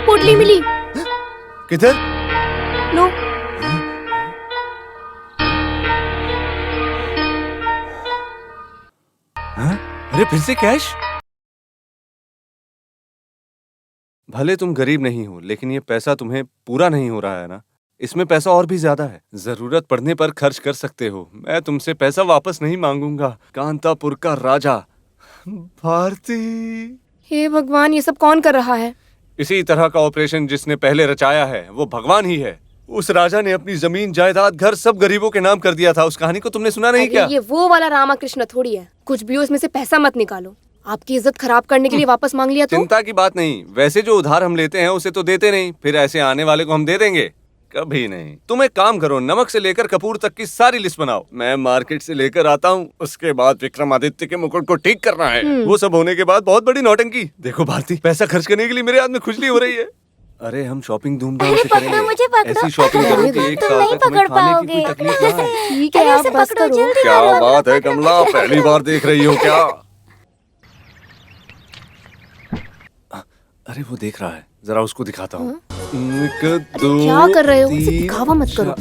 पोटली मिली। किधर? लो। हाँ? अरे फिर से कैश? भले तुम गरीब नहीं हो, लेकिन ये पैसा तुम्हें पूरा नहीं हो रहा है ना? इसमें पैसा और भी ज्यादा है, जरूरत पड़ने पर खर्च कर सकते हो। मैं तुमसे पैसा वापस नहीं मांगूंगा। कांतापुर का राजा भारती। हे भगवान, ये सब कौन कर रहा है? इसी तरह का ऑपरेशन जिसने पहले रचाया है वो भगवान ही है। उस राजा ने अपनी जमीन जायदाद घर सब गरीबों के नाम कर दिया था। उस कहानी को तुमने सुना नहीं क्या? ये वो वाला रामाकृष्ण थोड़ी है। कुछ भी हो, इसमें से पैसा मत निकालो। आपकी इज्जत खराब करने के लिए वापस मांग लिया तो? चिंता की बात नहीं। वैसे जो उधार हम लेते हैं उसे तो देते नहीं, फिर ऐसे आने वाले को हम दे देंगे? कभी नहीं। तुम एक काम करो, नमक से लेकर कपूर तक की सारी लिस्ट बनाओ, मैं मार्केट से लेकर आता हूँ। उसके बाद विक्रमादित्य के मुकुट को ठीक करना है। वो सब होने के बाद बहुत बड़ी नौटंकी। देखो भारती, पैसा खर्च करने के लिए मेरे हाथ में खुजली हो रही है। अरे हम शॉपिंग धूमधाम से करेंगे। मुझे पकड़ो। ऐसी शॉपिंग करो कि एक साल तक हमें खाने की कोई तकलीफ ना आए। ठीक है, आप बस करो। क्या बात है कमला, पहली बार देख रही हो क्या? अरे वो देख रहा है, जरा उसको दिखाता हूँ। क्या कर रहे हो? इसे दिखावा मत करो।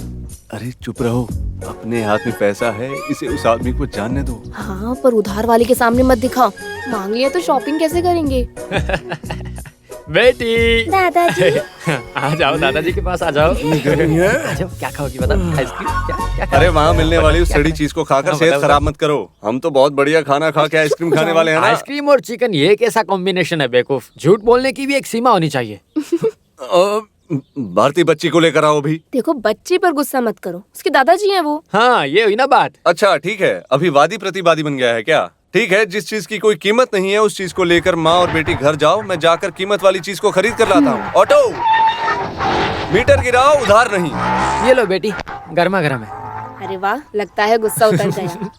अरे चुप रहो, अपने हाथ में पैसा है, इसे उस आदमी को जानने दो। हाँ, पर उधार वाले के सामने मत दिखाओ। मांग लिया तो शॉपिंग कैसे करेंगे? बेटी दादाजी। आ जाओ, दादाजी के पास आ जाओ। आ जाओ, क्या खाओगी बता? आइसक्रीम? क्या क्या अरे वहाँ मिलने वाली उस सड़ी चीज को खाकर सेहत खराब मत करो। हम तो बहुत बढ़िया खाना खा के आइसक्रीम खाने वाले हैं ना। आइसक्रीम और चिकन, ये कैसा कॉम्बिनेशन है बेवकूफ? झूठ बोलने की भी एक सीमा होनी चाहिए। भारती बच्ची को लेकर आओ भी। देखो, बच्ची पर गुस्सा मत करो, उसके दादाजी हैं वो। हाँ, ये हुई ना बात। अच्छा ठीक है, अभी वादी प्रतिवादी बन गया है क्या? ठीक है, जिस चीज की कोई कीमत नहीं है उस चीज को लेकर माँ और बेटी घर जाओ। मैं जाकर कीमत वाली चीज को खरीद कर लाता हूँ। ऑटो, मीटर गिराओ, उधार नहीं। ये लो बेटी, गर्मा गर्म है। अरे वाह, लगता है गुस्सा उतर गया।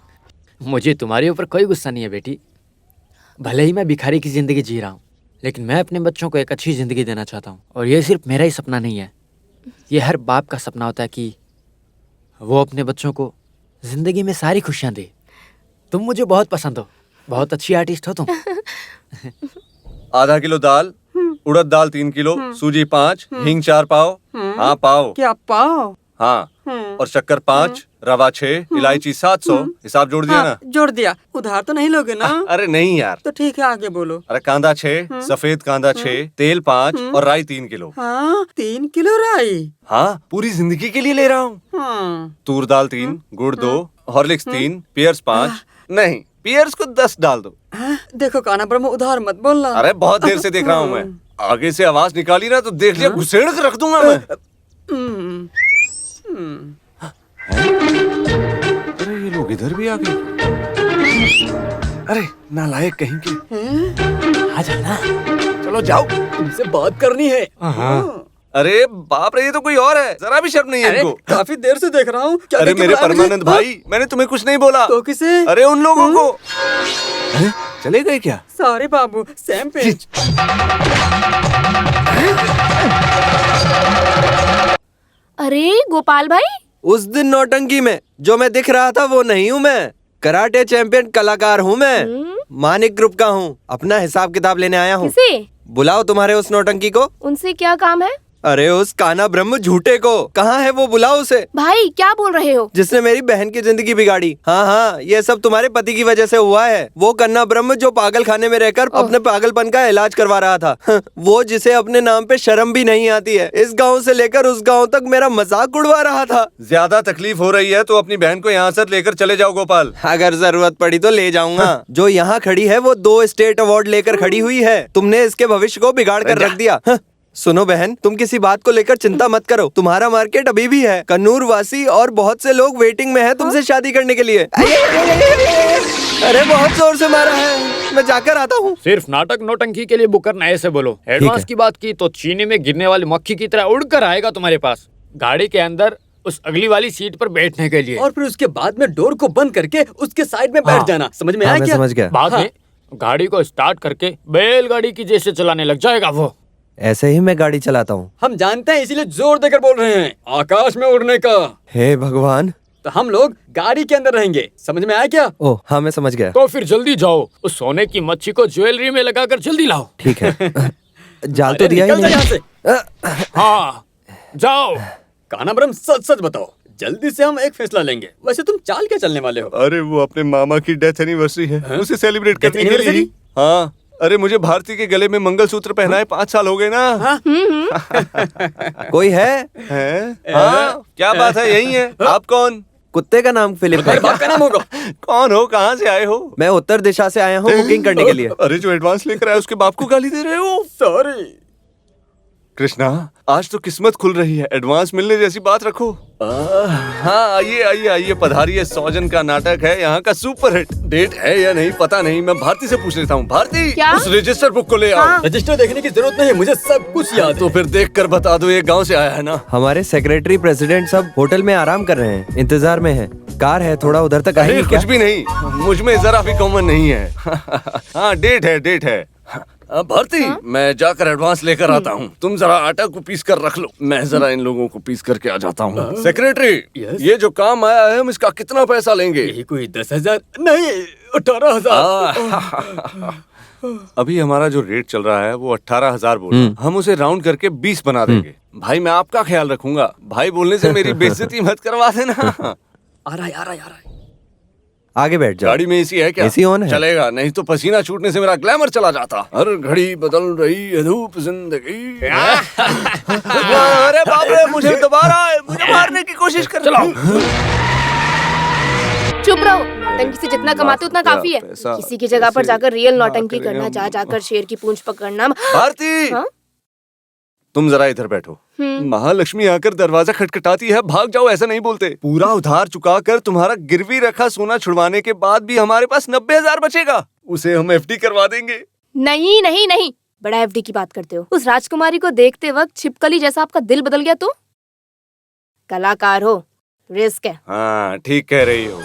मुझे तुम्हारे ऊपर कोई गुस्सा नहीं है बेटी। भले ही मैं भिखारी की जिंदगी जी रहा हूँ, लेकिन मैं अपने बच्चों को एक अच्छी जिंदगी देना चाहता हूँ। और ये सिर्फ मेरा ही सपना नहीं है, ये हर बाप का सपना होता है कि वो अपने बच्चों को जिंदगी में सारी खुशियाँ दे। तुम मुझे बहुत पसंद हो, बहुत अच्छी आर्टिस्ट हो तुम। आधा किलो दाल, उड़द दाल 3 किलो, सूजी 5, हींग 4 पाव। हाँ पाव। क्या पाव? हाँ, और शक्कर 5, रवा 6, इलायची 700। हिसाब जोड़ दिया ना? जोड़ दिया। उधार तो नहीं लोगे ना? अरे नहीं यार। तो ठीक है, आगे बोलो। अरे कांदा 6, सफेद कांदा 6, तेल 5 और राई 3 किलो। हाँ, 3 किलो राई। हाँ, पूरी जिंदगी के लिए ले रहा हूँ। हाँ। तूर दाल 3, गुड़ 2, हॉर्लिक्स 3, पियर्स 5। नहीं, पियर्स को 10 डाल दो। देखो काना ब्रह्म, उधार मत बोलना। अरे बहुत देर से देख रहा हूँ मैं। आगे से आवाज निकाली ना तो देख लिया, घुसेड़ के रख दूंगा मैं। अरे ये लोग इधर भी आ गए। अरे नालायक कहीं के। आ जाओ ना। चलो जाओ, तुमसे बात करनी है। अरे बाप रे, ये तो कोई और है। जरा भी शर्म नहीं है इनको। काफी देर से देख रहा हूँ। अरे मेरे परमानंद भाई, मैंने तुम्हें कुछ नहीं बोला। तो किसे? अरे उन लोगों को। अरे चले गए क्या? सॉरी बाबू, सेम पे। अरे गोपाल भाई, उस दिन नौटंकी में जो मैं दिख रहा था वो नहीं हूँ मैं। कराटे चैंपियन कलाकार हूँ मैं। मानिक ग्रुप का हूँ। अपना हिसाब किताब लेने आया हूँ। किसे? बुलाओ तुम्हारे उस नौटंकी को। उनसे क्या काम है? अरे उस काना ब्रह्म झूठे को। कहाँ है वो? बुलाओ उसे। भाई क्या बोल रहे हो? जिसने मेरी बहन की जिंदगी बिगाड़ी। हाँ हाँ, ये सब तुम्हारे पति की वजह से हुआ है। वो कन्ना ब्रह्म जो पागल खाने में रहकर अपने पागलपन का इलाज करवा रहा था। वो जिसे अपने नाम पे शर्म भी नहीं आती है। इस गाँव से लेकर उस गाँव तक मेरा मजाक उड़वा रहा था। ज्यादा तकलीफ हो रही है तो अपनी बहन को यहाँ से लेकर चले जाओ गोपाल। अगर जरूरत पड़ी तो ले जाऊंगा। जो यहाँ खड़ी है वो 2 स्टेट अवार्ड लेकर खड़ी हुई है। तुमने इसके भविष्य को बिगाड़ कर रख दिया। सुनो बहन, तुम किसी बात को लेकर चिंता मत करो। तुम्हारा मार्केट अभी भी है। कन्नूर वासी और बहुत से लोग वेटिंग में हैं तुमसे शादी करने के लिए। अरे बहुत जोर से मारा है, मैं जाकर आता हूँ। सिर्फ नाटक नौटंकी के लिए बुक करना है, ऐसे बोलो। एडवांस की बात की तो चीनी में गिरने वाली मक्खी की तरह उड़कर आएगा तुम्हारे पास, गाड़ी के अंदर उस अगली वाली सीट पर बैठने के लिए। और फिर उसके बाद में डोर को बंद करके उसके साइड में बैठ जाना। समझ में आया क्या? समझ गया। बाद में गाड़ी को स्टार्ट करके बैलगाड़ी की जैसे चलाने लग जाएगा वो। ऐसे ही मैं गाड़ी चलाता हूँ। हम जानते हैं, इसीलिए जोर देकर बोल रहे हैं आकाश में उड़ने का। हे भगवान। तो हम लोग गाड़ी के अंदर रहेंगे। समझ में आया क्या? ओह हाँ, मैं समझ गया। तो फिर जल्दी जाओ, उस सोने की मच्छी को ज्वेलरी में लगाकर जल्दी लाओ। ठीक है। जाल तो अरे दिया ही निकल जा नहीं। यहाँ से। हाँ जाओ। कानाब्रह्म सच सच बताओ, जल्दी से हम एक फैसला लेंगे। वैसे तुम चाल क्या चलने वाले हो? अरे वो अपने मामा की डेथ एनिवर्सरी है, उसे सेलिब्रेट Death करने के लिए ही। anniversary? हाँ, अरे मुझे भारती के गले में मंगलसूत्र पहनाए 5 साल हो गए ना। कोई है? हाँ, क्या बात है, यही है। आप कौन? कुत्ते का नाम फिलिप है तुम्हारे क्या? बाप का नाम होगा। कौन हो, कहाँ से आए हो? मैं उत्तर दिशा से आया हूँ बुकिंग करने के लिए। अरे जो एडवांस लेकर आए उसके बाप को गाली दे रहे हो? सॉरी। कृष्णा, आज तो किस्मत खुल रही है, एडवांस मिलने जैसी बात रखो। हाँ, आइए आइए आइए, पधारिए। 100 जन का नाटक है यहाँ का सुपर हिट। डेट है या नहीं पता नहीं, मैं भारती से पूछ लेता हूँ। भारती, क्या? उस रजिस्टर बुक को ले आओ। हाँ। रजिस्टर देखने की जरूरत नहीं है, मुझे सब कुछ याद है। तो फिर देख कर बता दो, ये गांव से आया है ना? हमारे सेक्रेटरी प्रेसिडेंट सब होटल में आराम कर रहे हैं, इंतजार में है। कार है, थोड़ा उधर तक अरे आएंगे क्या? कुछ भी नहीं, मुझ में जरा भी कॉमन नहीं है। हाँ, डेट है, डेट है। भारती, मैं जाकर एडवांस लेकर आता हूँ। तुम जरा आटा को पीस कर रख लो, मैं जरा इन लोगों को पीस करके आ जाता हूँ। Secretary, Yes? ये जो काम आया है, हम इसका कितना पैसा लेंगे? यही कोई 10,000 नहीं 18,000। अभी हमारा जो रेट चल रहा है वो 18,000 बोला, हम उसे राउंड करके 20 बना देंगे। भाई मैं आपका ख्याल रखूंगा, भाई बोलने से मेरी बेइज्जती मत करवा देना। आ रहा है। आगे बैठ जाओ। गाड़ी में एसी है क्या? एसी ऑन है। चलेगा, नहीं तो पसीना छूटने से मेरा ग्लैमर चला जाता। हर घड़ी बदल रही है धूप जिंदगी। अरे बाप रे, मुझे दोबारा मुझे मारने की कोशिश कर रहा हूँ। चुप रहो, नौटंकी से जितना कमाते उतना काफी है। पैसा किसी की जगह पर कैसे जाकर रियल ना नौटंकी करें करना, हम। जा जाकर शेर की पूंछ पकड़ना। भारती, हाँ? तुम जरा इधर बैठो। महालक्ष्मी आकर दरवाजा खटखटाती है, भाग जाओ, ऐसा नहीं बोलते। पूरा उधार चुका कर तुम्हारा गिरवी रखा सोना छुड़वाने के बाद भी हमारे पास 90,000 बचेगा, उसे हम एफडी करवा देंगे। नहीं नहीं नहीं, बड़ा एफडी की बात करते हो। उस राजकुमारी को देखते वक्त छिपकली जैसा आपका दिल बदल गया तो? कलाकार हो, रिस्क है। हाँ, ठीक कह रही हो।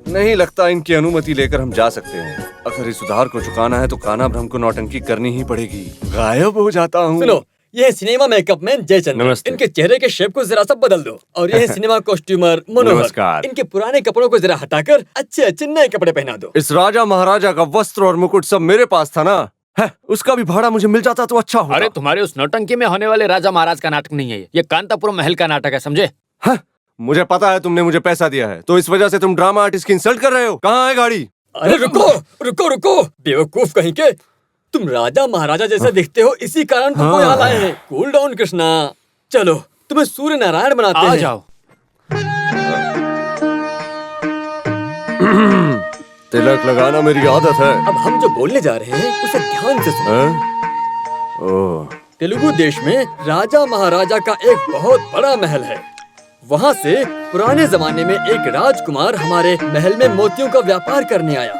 नहीं लगता इनकी अनुमति लेकर हम जा सकते हैं। अगर इस उधार को चुकाना है तो कानाब्रह्म को नौटंकी करनी ही पड़ेगी। गायब हो जाता हूँ। सुनो, ये सिनेमा मेकअप मैन जयचंद्र, नमस्ते। इनके चेहरे के शेप को जरा सा बदल दो। और ये सिनेमा कॉस्ट्यूमर मनोहर, नमस्कार। इनके पुराने कपड़ों को जरा हटाकर अच्छे अच्छे नए कपड़े पहना दो। इस राजा महाराजा का वस्त्र और मुकुट सब मेरे पास था ना, है, उसका भी भाड़ा मुझे मिल जाता तो अच्छा होता। अरे तुम्हारे उस नौटंकी में होने वाले राजा महाराज का नाटक नहीं है ये कांतापुरम महल का नाटक है, समझे? हाँ, मुझे पता है तुमने मुझे पैसा दिया है, तो इस वजह से तुम ड्रामा आर्टिस्ट की इंसल्ट कर रहे हो। कहाँ है गाड़ी? अरे रुको रुको रुको, बेवकूफ कहीं के। तुम राजा महाराजा जैसे दिखते हो, इसी कारण तुमको यहाँ लाए हैं। कूल डाउन कृष्णा, चलो तुम्हें सूर्य नारायण बनाते आ हैं। जाओ। तिलक लगाना मेरी आदत है। अब हम जो बोलने जा रहे हैं उसे ध्यान से सुनो। हैं? ओह, तेलुगु देश में राजा महाराजा का एक बहुत बड़ा महल है। वहाँ से पुराने जमाने में एक राजकुमार हमारे महल में मोतियों का व्यापार करने आया।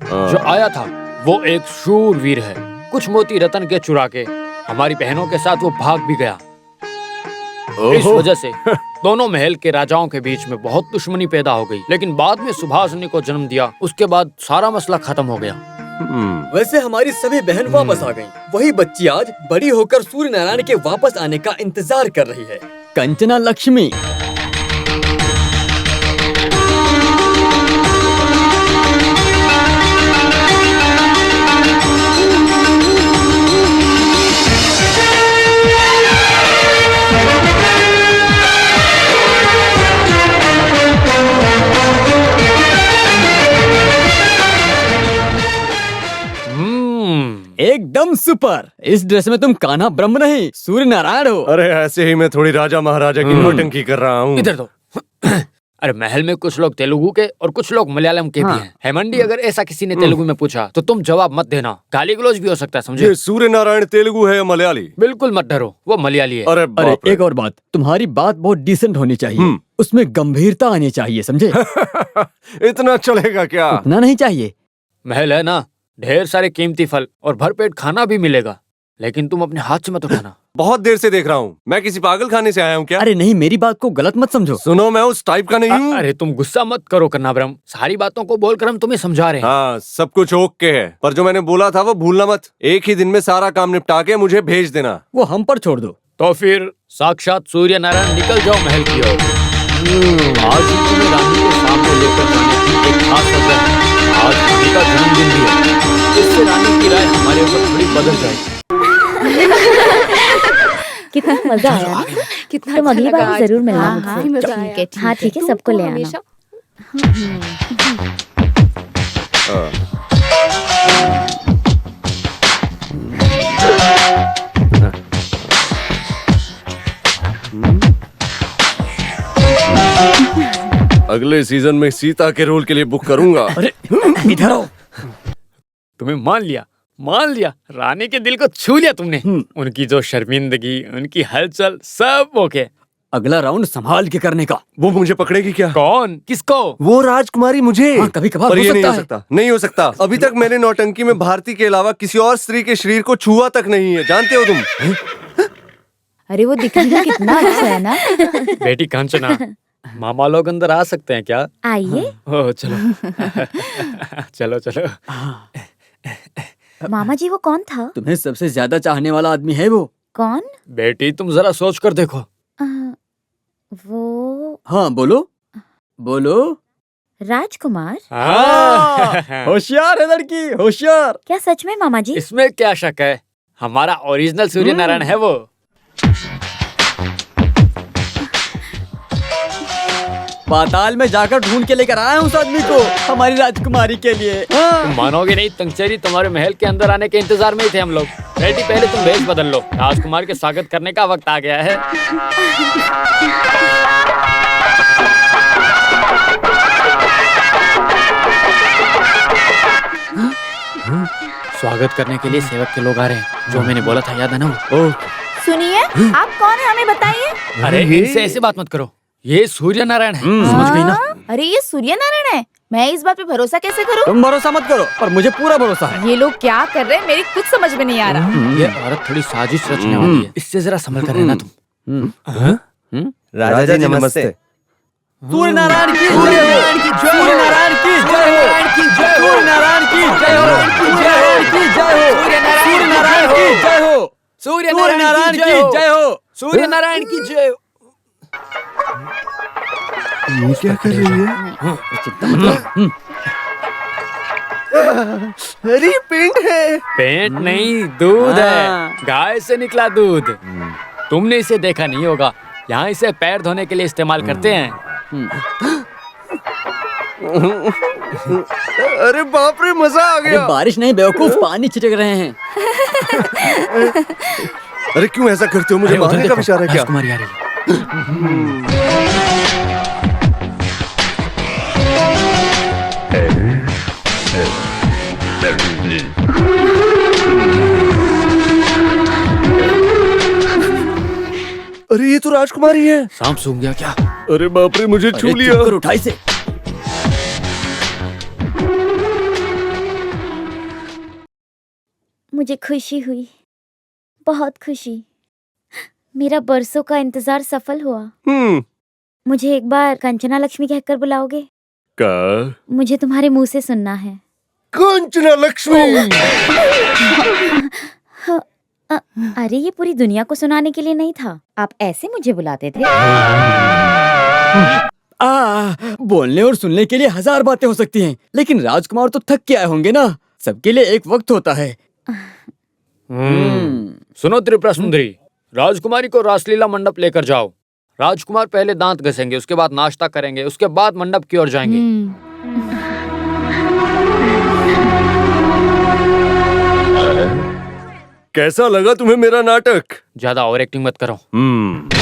जो आया था वो एक शूरवीर है। कुछ मोती रतन के चुरा के हमारी बहनों के साथ वो भाग भी गया। इस ओहो। वजह से दोनों महल के राजाओं के बीच में बहुत दुश्मनी पैदा हो गई। लेकिन बाद में सुभाषिनी को जन्म दिया, उसके बाद सारा मसला खत्म हो गया। वैसे हमारी सभी बहन वापस आ गईं। वही बच्ची आज बड़ी होकर सूर्य नारायण के वापस आने का इंतजार कर रही है। कंचना लक्ष्मी। एकदम सुपर। इस ड्रेस में तुम कान्हा ब्रह्म नहीं सूर्य नारायण हो। अरे ऐसे ही मैं थोड़ी राजा महाराजा की नौटंकी कर रहा हूँ। इधर दो। अरे महल में कुछ लोग तेलुगु के और कुछ लोग मलयालम के भी हैं। हेमंडी, अगर ऐसा किसी ने तेलुगु में पूछा तो तुम जवाब मत देना, गाली गलौज भी हो सकता है, समझे? ये सूर्य नारायण तेलुगु है या मलियाली? बिल्कुल मत डरो, वो मलयाली है। अरे अरे बाप रे। एक और बात, तुम्हारी बात बहुत डिसेंट होनी चाहिए। उसमें गंभीरता आनी चाहिए, समझे? इतना चलेगा क्या? इतना नहीं चाहिए। महल है ना, ढेर सारे कीमती फल और भरपेट खाना भी मिलेगा, लेकिन तुम अपने हाथ से मत उठाना। बहुत देर से देख रहा हूँ, मैं किसी पागल खाने से आया हूँ क्या? अरे नहीं, मेरी बात को गलत मत समझो। सुनो, मैं उस टाइप का नहीं हूँ। अरे तुम गुस्सा मत करो कन्नाब्रह्म, सारी बातों को बोलकर हम तुम्हें समझा रहे हैं। हाँ, सब कुछ ओके है, पर जो मैंने बोला था वो भूलना मत। एक ही दिन में सारा काम निपटा के मुझे भेज देना। वो हम पर छोड़ दो। तो फिर साक्षात सूर्य नारायण निकल जाओ महल की ओर। आज ही तुम्हें रानी के सामने लेकर जाने की एक खास वजह है। आज रानी का जन्मदिन भी है, इससे रानी की राय हमारे ऊपर थोड़ी बदल जाएगी। कितना मजा आया ना? कितना तुम अगली बार लगा भी जरूर मिलना हाँ, मुझसे। मजा आया। हाँ ठीक है, सबको ले आना। हमेशा अगले सीजन में सीता के रोल के लिए बुक करूंगा। अरे इधर आओ। तुम्हें मान लिया, रानी के दिल को छू लिया तुमने। उनकी जो शर्मिंदगी, उनकी हलचल, सब ओके। अगला राउंड संभाल के करने का। वो मुझे पकड़ेगी क्या? कौन? किसको? वो राजकुमारी मुझे। हाँ, कभी कभार पर हो ये नहीं सकता हो है। सकता, नहीं हो सकता। अभी तक मैंने नौटंकी में भारती के अलावा किसी और स्त्री के शरीर को छुआ तक नहीं है, जानते हो तुम? अरे वो दिखने में कितना अच्छा है ना। बेटी कांचना, मामा लोग अंदर आ सकते हैं क्या? आइए। ओह चलो चलो। मामा जी वो कौन था? तुम्हें सबसे ज्यादा चाहने वाला आदमी है वो। कौन? बेटी तुम जरा सोच कर देखो। आ, वो हाँ बोलो। राजकुमार। होशियार है लड़की, होशियार। क्या सच में मामा जी? इसमें क्या शक है, हमारा ओरिजिनल सूर्य नारायण है वो। पाताल में जाकर ढूंढ के लेकर आया हूँ उस आदमी को, हमारी राजकुमारी के लिए। तुम मानोगे नहीं, तंगचेरी तुम्हारे महल के अंदर आने के इंतजार में ही थे हम लोग। बेटी पहले तुम भेष बदल लो, राजकुमार के स्वागत करने का वक्त आ गया है। स्वागत करने के लिए सेवक के लोग आ रहे हैं, जो मैंने बोला था, याद है ना वो? सुनिए, आप कौन है हमें बताइए। अरे इनसे ऐसे बात मत करो, ये सूर्य नारायण है। समझ गई ना? अरे ये सूर्य नारायण है, मैं इस बात पे भरोसा कैसे करूं? तुम भरोसा मत करो, पर मुझे पूरा भरोसा है। ये लोग क्या कर रहे हैं, मेरी कुछ समझ में नहीं आ रहा। ये औरत थोड़ी साजिश रचने वाली है, इससे जरा संभल कर रहना तुम। राजा जी नमस्ते। सूर्य नारायण की जय हो, सूर्य नारायण की जय हो, सूर्य नारायण की जय हो, सूर्य नारायण की जय हो, सूर्य नारायण की जय हो, सूर्य नारायण की जय हो, सूर्य नारायण की जय हो। ये क्या कर रही है? अरे पेंट है। पेंट नहीं, दूध है, गाय से निकला दूध। तुमने इसे देखा नहीं होगा, यहाँ इसे पैर धोने के लिए इस्तेमाल करते हैं। अरे बाप रे, मजा आ गया। बारिश नहीं बेवकूफ, पानी छिड़क रहे हैं। अरे क्यों ऐसा करते हो? मुझे अरे उधर मारने का देखो, विचार है क्या? राजकुमारी आ रही है। अरे ये तो राजकुमारी है। सांप सूंघ गया क्या? अरे बाप रे, मुझे छू लिया। उठाई से। मुझे खुशी हुई, बहुत खुशी। मेरा बरसों का इंतजार सफल हुआ। मुझे एक बार कंचना लक्ष्मी कहकर बुलाओगे? का? मुझे तुम्हारे मुंह से सुनना है। कंचना लक्ष्मी। अरे ये पूरी दुनिया को सुनाने के लिए नहीं था, आप ऐसे मुझे बुलाते थे। बोलने और सुनने के लिए हजार बातें हो सकती हैं, लेकिन राजकुमार तो थक के आए होंगे ना। सबके लिए एक वक्त होता है। सुनो त्रिपुरा सुंदरी, राजकुमारी को रासलीला मंडप लेकर जाओ। राजकुमार पहले दांत घसेंगे, उसके बाद नाश्ता करेंगे, उसके बाद मंडप की ओर जाएंगे। कैसा लगा तुम्हें मेरा नाटक? ज्यादा ओवर एक्टिंग मत करो।